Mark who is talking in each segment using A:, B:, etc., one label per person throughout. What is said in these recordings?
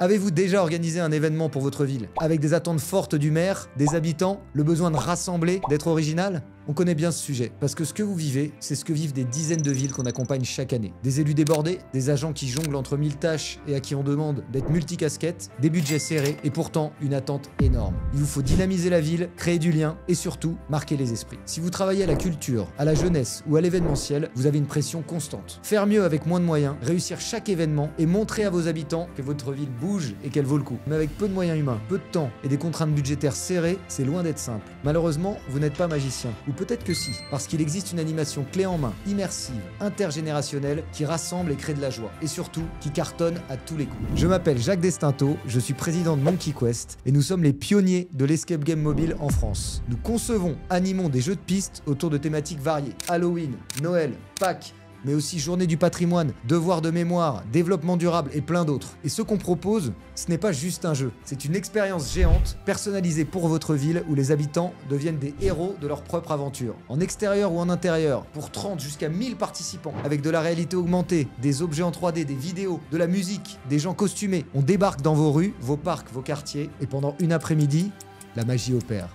A: Avez-vous déjà organisé un événement pour votre ville avec des attentes fortes du maire, des habitants, le besoin de rassembler, d'être original? On connaît bien ce sujet, parce que ce que vous vivez, c'est ce que vivent des dizaines de villes qu'on accompagne chaque année. Des élus débordés, des agents qui jonglent entre 1000 tâches et à qui on demande d'être multicasquettes, des budgets serrés et pourtant une attente énorme. Il vous faut dynamiser la ville, créer du lien et surtout marquer les esprits. Si vous travaillez à la culture, à la jeunesse ou à l'événementiel, vous avez une pression constante. Faire mieux avec moins de moyens, réussir chaque événement et montrer à vos habitants que votre ville bouge et qu'elle vaut le coup. Mais avec peu de moyens humains, peu de temps et des contraintes budgétaires serrées, c'est loin d'être simple. Malheureusement, vous n'êtes pas magicien. Ou peut-être que si, parce qu'il existe une animation clé en main, immersive, intergénérationnelle, qui rassemble et crée de la joie. Et surtout, qui cartonne à tous les coups. Je m'appelle Jacques Destinto, je suis président de Monkey Quest, et nous sommes les pionniers de l'escape game mobile en France. Nous concevons, animons des jeux de pistes autour de thématiques variées. Halloween, Noël, Pâques, mais aussi journée du patrimoine, devoir de mémoire, développement durable et plein d'autres. Et ce qu'on propose, ce n'est pas juste un jeu, c'est une expérience géante, personnalisée pour votre ville, où les habitants deviennent des héros de leur propre aventure. En extérieur ou en intérieur, pour 30 jusqu'à 1000 participants, avec de la réalité augmentée, des objets en 3D, des vidéos, de la musique, des gens costumés. On débarque dans vos rues, vos parcs, vos quartiers, et pendant une après-midi, la magie opère.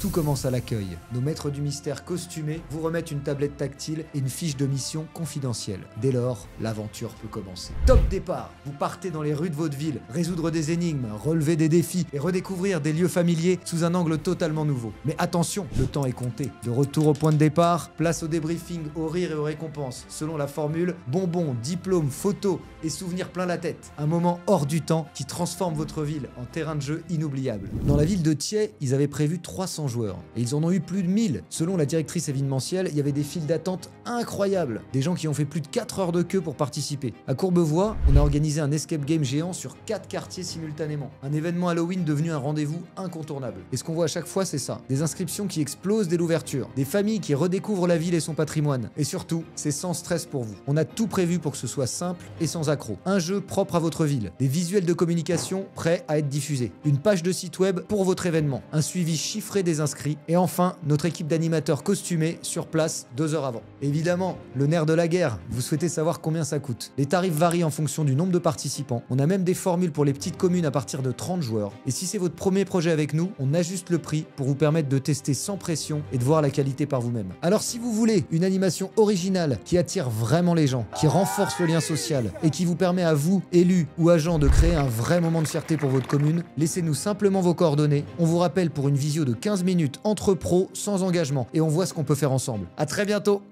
A: Tout commence à l'accueil. Nos maîtres du mystère costumés vous remettent une tablette tactile et une fiche de mission confidentielle. Dès lors, l'aventure peut commencer. Top départ! Vous partez dans les rues de votre ville, résoudre des énigmes, relever des défis et redécouvrir des lieux familiers sous un angle totalement nouveau. Mais attention, le temps est compté. De retour au point de départ, place au débriefing, au rire et aux récompenses, selon la formule bonbons, diplômes, photos et souvenirs plein la tête. Un moment hors du temps qui transforme votre ville en terrain de jeu inoubliable. Dans la ville de Thiais, ils avaient prévu 300 joueurs. Et ils en ont eu plus de 1000. Selon la directrice événementielle, il y avait des files d'attente incroyables. Des gens qui ont fait plus de 4 heures de queue pour participer. À Courbevoie, on a organisé un escape game géant sur 4 quartiers simultanément. Un événement Halloween devenu un rendez-vous incontournable. Et ce qu'on voit à chaque fois, c'est ça. Des inscriptions qui explosent dès l'ouverture. Des familles qui redécouvrent la ville et son patrimoine. Et surtout, c'est sans stress pour vous. On a tout prévu pour que ce soit simple et sans accroc. Un jeu propre à votre ville. Des visuels de communication prêts à être diffusés. Une page de site web pour votre événement. Un suivi chiffré des inscrits et enfin notre équipe d'animateurs costumés sur place 2 heures avant. Évidemment, le nerf de la guerre, vous souhaitez savoir combien ça coûte. Les tarifs varient en fonction du nombre de participants. On a même des formules pour les petites communes à partir de 30 joueurs. Et si c'est votre premier projet avec nous, on ajuste le prix pour vous permettre de tester sans pression et de voir la qualité par vous-même. Alors si vous voulez une animation originale qui attire vraiment les gens, qui renforce le lien social et qui vous permet à vous, élus ou agents, de créer un vrai moment de fierté pour votre commune, laissez-nous simplement vos coordonnées. On vous rappelle pour une visio de 15 minutes entre pros sans engagement et on voit ce qu'on peut faire ensemble. À très bientôt!